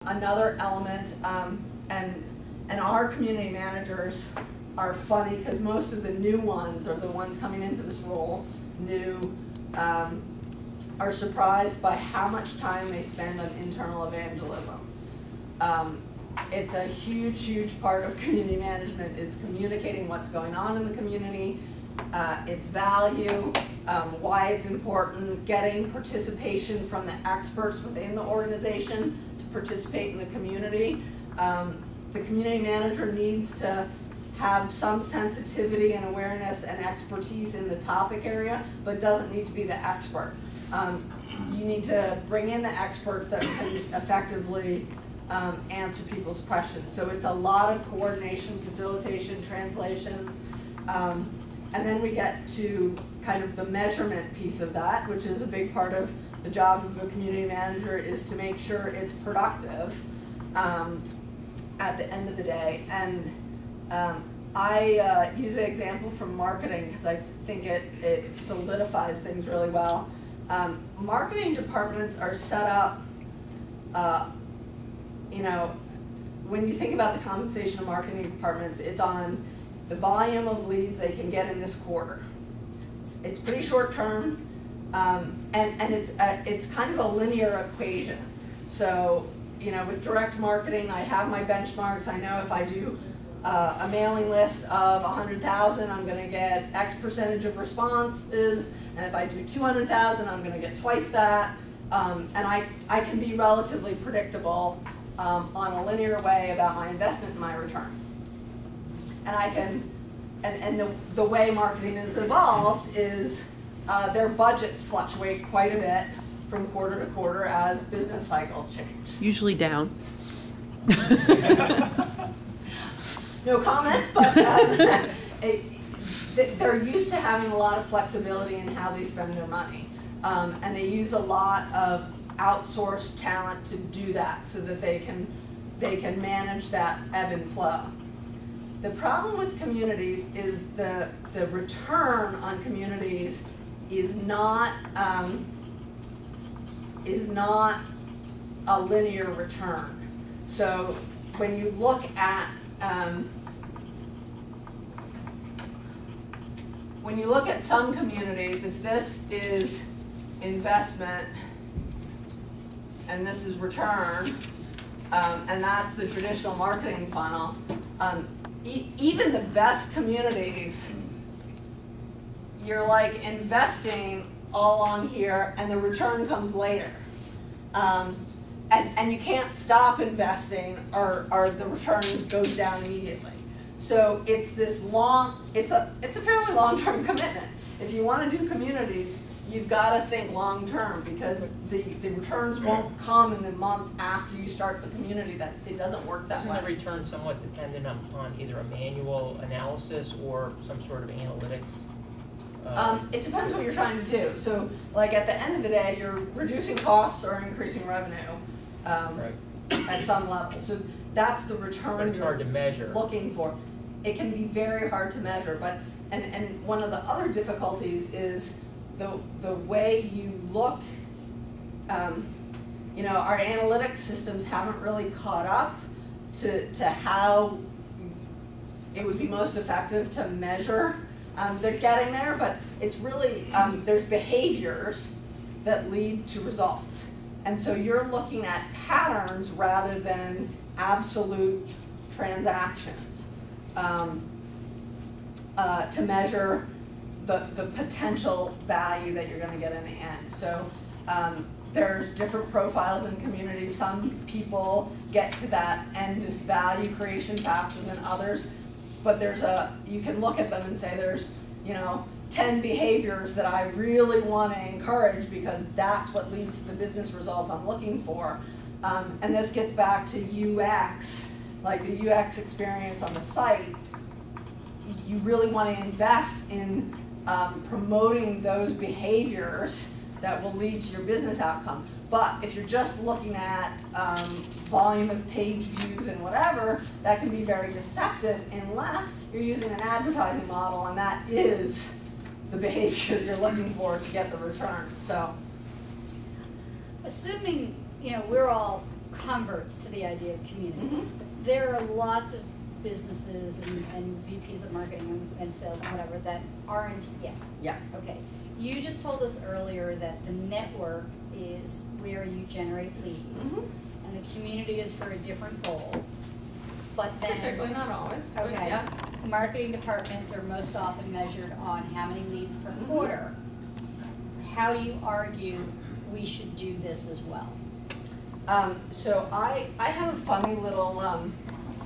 Another element, and our community managers are funny because most of the new ones, or the ones coming into this role, new, are surprised by how much time they spend on internal evangelism. It's a huge, huge part of community management is communicating what's going on in the community, its value, why it's important, getting participation from the experts within the organization to participate in the community. The community manager needs to have some sensitivity and awareness and expertise in the topic area, but doesn't need to be the expert. You need to bring in the experts that can effectively answer people's questions. So it's a lot of coordination, facilitation, translation, and then we get to kind of the measurement piece of that, which is a big part of the job of a community manager, is to make sure it's productive at the end of the day. And I use an example from marketing because I think it solidifies things really well. Marketing departments are set up, you know, when you think about the compensation of marketing departments, it's on the volume of leads they can get in this quarter. It's pretty short term, and it's kind of a linear equation. So, you know, with direct marketing, I have my benchmarks. I know if I do a mailing list of 100,000, I'm going to get X percentage of responses, and if I do 200,000, I'm going to get twice that. And I can be relatively predictable on a linear way about my investment and my return. And I can, and the way marketing is evolved is their budgets fluctuate quite a bit from quarter to quarter as business cycles change. Usually down. No comment, but they're used to having a lot of flexibility in how they spend their money. And they use a lot of outsourced talent to do that so that they can manage that ebb and flow. The problem with communities is the return on communities is not a linear return. So when you look at some communities, if this is investment and this is return, and that's the traditional marketing funnel, even the best communities, you're like investing all on here and the return comes later. And you can't stop investing or the return goes down immediately. So it's this long, it's a fairly long-term commitment. If you want to do communities, you've got to think long-term because the returns won't come in the month after you start the community. That it doesn't work that way. Isn't the return somewhat dependent on either a manual analysis or some sort of analytics? It depends what you're trying to do. So, like at the end of the day, you're reducing costs or increasing revenue Right. at some level. So that's the return But it's hard to measure. Looking for. It can be very hard to measure, but and one of the other difficulties is the way you look. You know, our analytics systems haven't really caught up to how it would be most effective to measure. They're getting there, but it's really, there's behaviors that lead to results. And so you're looking at patterns rather than absolute transactions to measure the potential value that you're going to get in the end. So there's different profiles in communities. Some people get to that end value creation faster than others. But you can look at them and say there's, you know, 10 behaviors that I really want to encourage because that's what leads to the business results I'm looking for. And this gets back to UX, like the UX experience on the site. You really want to invest in promoting those behaviors that will lead to your business outcome. But if you're just looking at volume of page views and whatever, that can be very deceptive unless you're using an advertising model and that is the behavior you're looking for to get the return. So, assuming, you know, we're all converts to the idea of community. Mhm. There are lots of businesses and VPs of marketing and sales and whatever that aren't yet. Yeah. Okay. You just told us earlier that the network is where you generate leads, Mhm. and the community is for a different goal. But then, Typically, not always, but okay, yeah. marketing departments are most often measured on how many leads per Mhm. quarter. How do you argue we should do this as well? So I have a funny little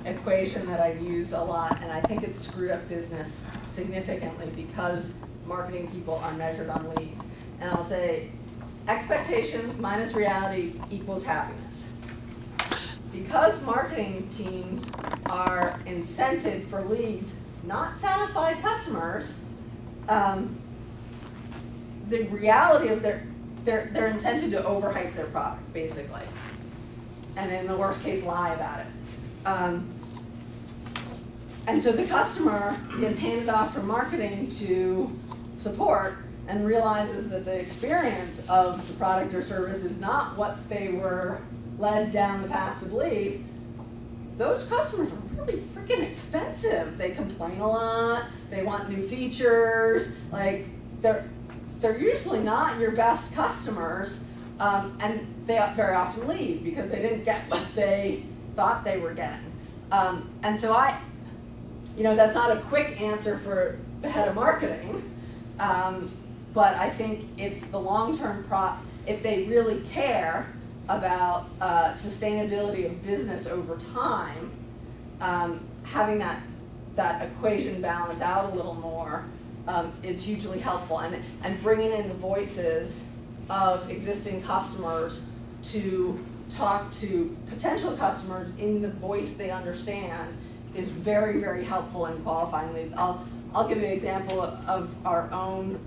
equation that I use a lot, and I think it's screwed up business significantly because marketing people are measured on leads. And I'll say expectations minus reality equals happiness. Because marketing teams are incented for leads, not satisfied customers, the reality of they're incented to overhype their product, basically. And in the worst case, lie about it. And so the customer gets handed off from marketing to support and realizes that the experience of the product or service is not what they were led down the path to believe. Those customers are really freaking expensive. They complain a lot, they want new features, like they're usually not your best customers, and they very often leave because they didn't get what they thought they were getting. And so that's not a quick answer for the head of marketing, but I think it's the long-term if they really care about sustainability of business over time, having that equation balance out a little more is hugely helpful, and bringing in the voices of existing customers to talk to potential customers in the voice they understand is very, very helpful in qualifying leads. I'll give you an example of our own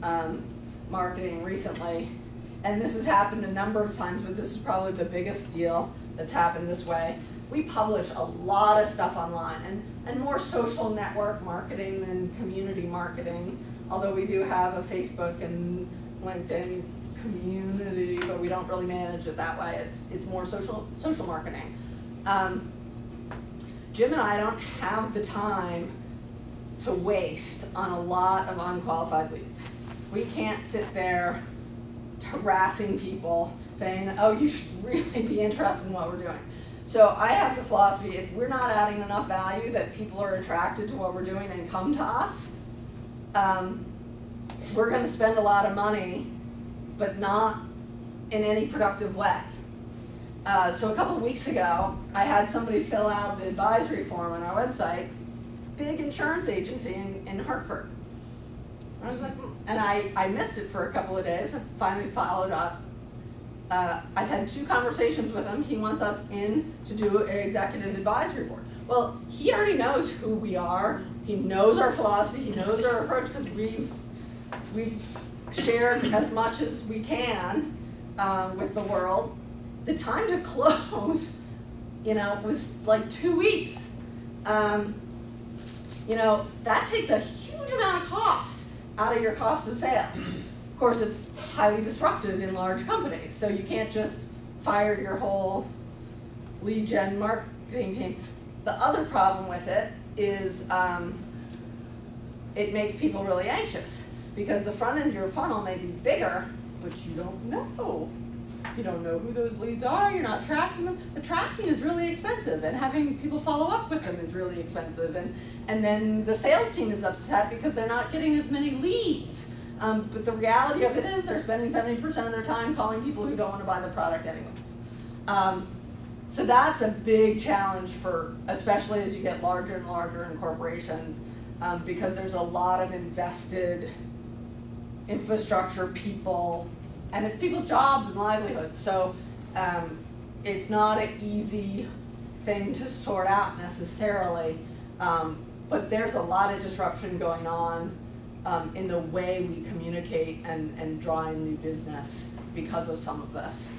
marketing recently, and this has happened a number of times, but this is probably the biggest deal that's happened this way. We publish a lot of stuff online, and more social network marketing than community marketing, although we do have a Facebook and LinkedIn community, but we don't really manage it that way. It's more social marketing. Jim and I don't have the time to waste on a lot of unqualified leads. We can't sit there harassing people saying, oh, you should really be interested in what we're doing. So I have the philosophy, if we're not adding enough value that people are attracted to what we're doing and come to us, we're going to spend a lot of money, but not in any productive way. So a couple of weeks ago, I had somebody fill out the advisory form on our website, big insurance agency in Hartford. I was like, and I missed it for a couple of days. I finally followed up. I've had 2 conversations with him. He wants us in to do an executive advisory board. Well, he already knows who we are. He knows our philosophy. He knows our approach because we've shared as much as we can with the world. The time to close, was like 2 weeks. That takes a huge amount of cost out of your cost of sales. Of course, it's highly disruptive in large companies, so you can't just fire your whole lead gen marketing team. The other problem with it is it makes people really anxious because the front end of your funnel may be bigger, but you don't know. You don't know who those leads are, you're not tracking them. The tracking is really expensive, and having people follow up with them is really expensive. And then the sales team is upset because they're not getting as many leads. But the reality of it is they're spending 70% of their time calling people who don't want to buy the product anyways. So that's a big challenge especially as you get larger and larger in corporations, because there's a lot of invested infrastructure, people, and it's people's jobs and livelihoods. So it's not an easy thing to sort out necessarily, but there's a lot of disruption going on in the way we communicate and draw in new business because of some of this.